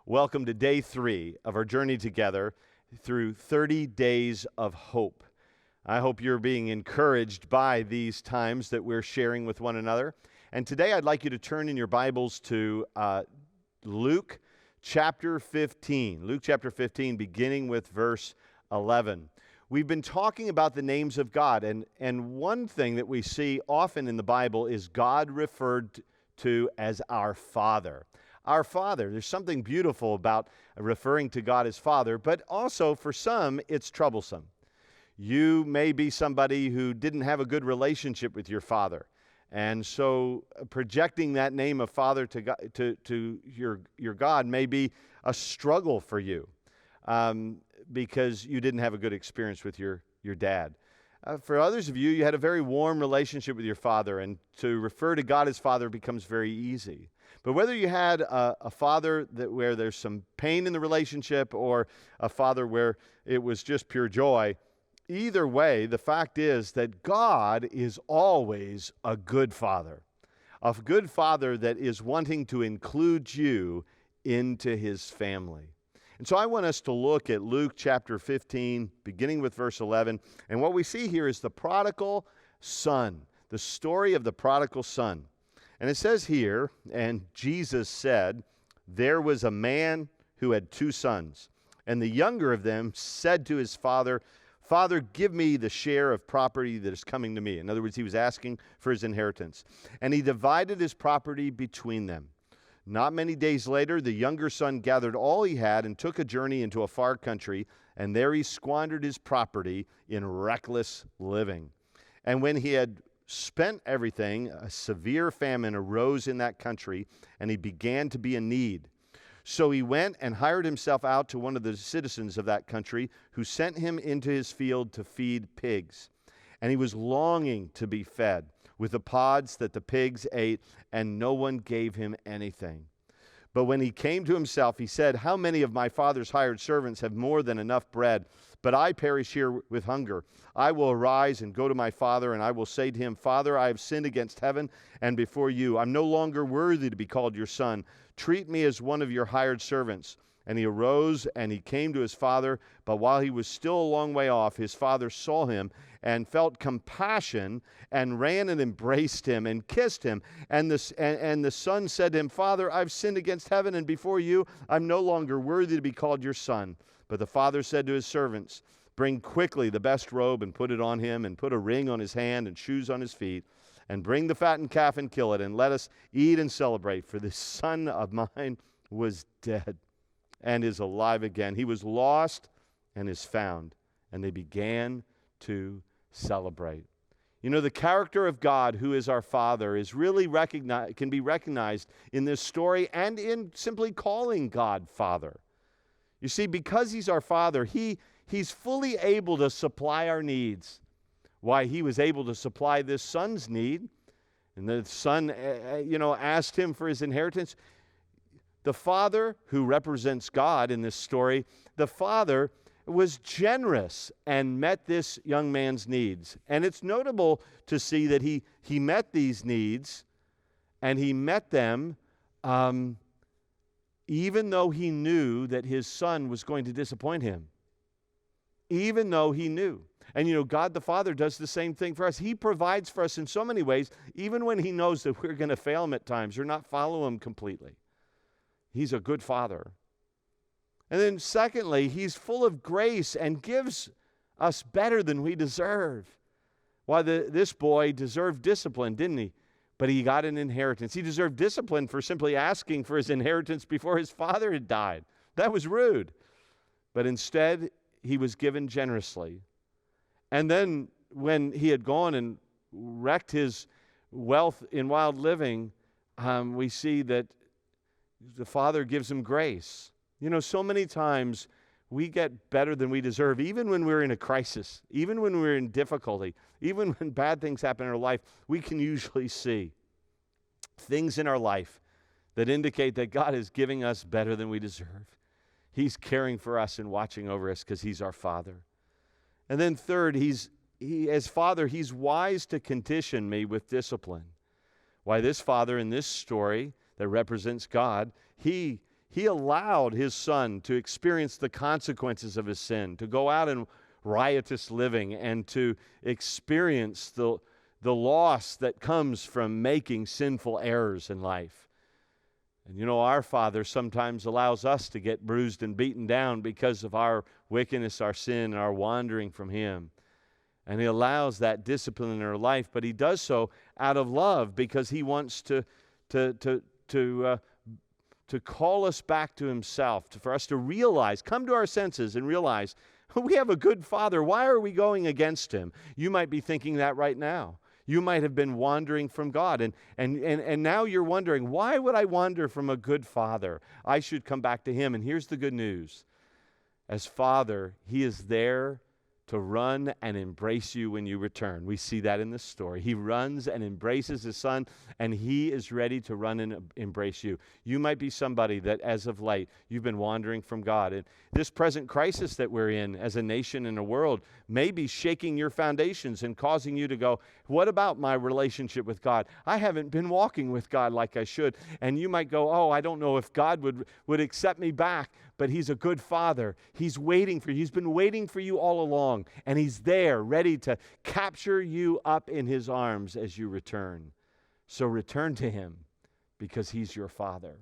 Welcome to day 3 of our journey together through 30 days of hope. I hope you're being encouraged by these times that we're sharing with one another. And today I'd like you to turn in your Bibles to Luke chapter 15. Luke chapter 15, beginning with verse 11. We've been talking about the names of God, and one thing that we see often in the Bible is God referred to as our Father. Our Father. There's something beautiful about referring to God as Father, but also for some, it's troublesome. You may be somebody who didn't have a good relationship with your father, and so projecting that name of Father to God, to your God may be a struggle for you because you didn't have a good experience with your dad. For others of you, you had a very warm relationship with your father, and to refer to God as Father becomes very easy. But whether you had a father where there's some pain in the relationship or a father where it was just pure joy, either way, the fact is that God is always a good father that is wanting to include you into his family. And so I want us to look at Luke chapter 15, beginning with verse 11. And what we see here is the prodigal son, the story of the prodigal son. And it says here, and Jesus said, there was a man who had 2 sons. And the younger of them said to his father, Father, give me the share of property that is coming to me. In other words, he was asking for his inheritance. And he divided his property between them. Not many days later, the younger son gathered all he had and took a journey into a far country, and there he squandered his property in reckless living. And when he had spent everything, a severe famine arose in that country, and he began to be in need. So he went and hired himself out to one of the citizens of that country, who sent him into his field to feed pigs. And he was longing to be fed with the pods that the pigs ate, and no one gave him anything. But when he came to himself, he said, how many of my father's hired servants have more than enough bread, but I perish here with hunger? I will arise and go to my father, and I will say to him, Father, I have sinned against heaven and before you. I'm no longer worthy to be called your son. Treat me as one of your hired servants. And he arose and he came to his father, but while he was still a long way off, his father saw him and felt compassion and ran and embraced him and kissed him. And the son said to him, Father, I've sinned against heaven and before you. I'm no longer worthy to be called your son. But the father said to his servants, bring quickly the best robe and put it on him, and put a ring on his hand and shoes on his feet, and bring the fattened calf and kill it, and let us eat and celebrate. For this son of mine was dead and is alive again. He was lost and is found. And they began to celebrate. You know, the character of God, who is our Father, is really can be recognized in this story and in simply calling God Father. You see, because he's our Father, he's fully able to supply our needs. Why, he was able to supply this son's need, and the son, asked him for his inheritance. The father, who represents God in this story, the father was generous and met this young man's needs. And it's notable to see that he met these needs, and he met them even though he knew that his son was going to disappoint him. Even though he knew. And God the Father does the same thing for us. He provides for us in so many ways, even when he knows that we're going to fail him at times or not follow him completely. He's a good father. And then secondly, he's full of grace and gives us better than we deserve. Why, this boy deserved discipline, didn't he? But he got an inheritance. He deserved discipline for simply asking for his inheritance before his father had died. That was rude. But instead, he was given generously. And then when he had gone and wrecked his wealth in wild living, we see that the Father gives him grace. So many times we get better than we deserve, even when we're in a crisis, even when we're in difficulty, even when bad things happen in our life. We can usually see things in our life that indicate that God is giving us better than we deserve. He's caring for us and watching over us because he's our Father. And then third, as Father, he's wise to condition me with discipline. Why, this father in this story that represents God, he He allowed his son to experience the consequences of his sin, to go out in riotous living and to experience the loss that comes from making sinful errors in life. And you know, our Father sometimes allows us to get bruised and beaten down because of our wickedness, our sin, and our wandering from him. And he allows that discipline in our life, but he does so out of love because he wants to call us back to himself, for us to realize, come to our senses and realize, we have a good Father. Why are we going against him? You might be thinking that right now. You might have been wandering from God, and now you're wondering, why would I wander from a good Father? I should come back to him. And here's the good news. As Father, he is there to run and embrace you when you return. We see that in this story. He runs and embraces his son, and he is ready to run and embrace you. You might be somebody that as of late, you've been wandering from God. And this present crisis that we're in as a nation and a world may be shaking your foundations and causing you to go, what about my relationship with God? I haven't been walking with God like I should. And you might go, oh, I don't know if God would accept me back. But he's a good Father. He's waiting for you. He's been waiting for you all along. And he's there, ready to capture you up in his arms as you return. So return to him because he's your Father.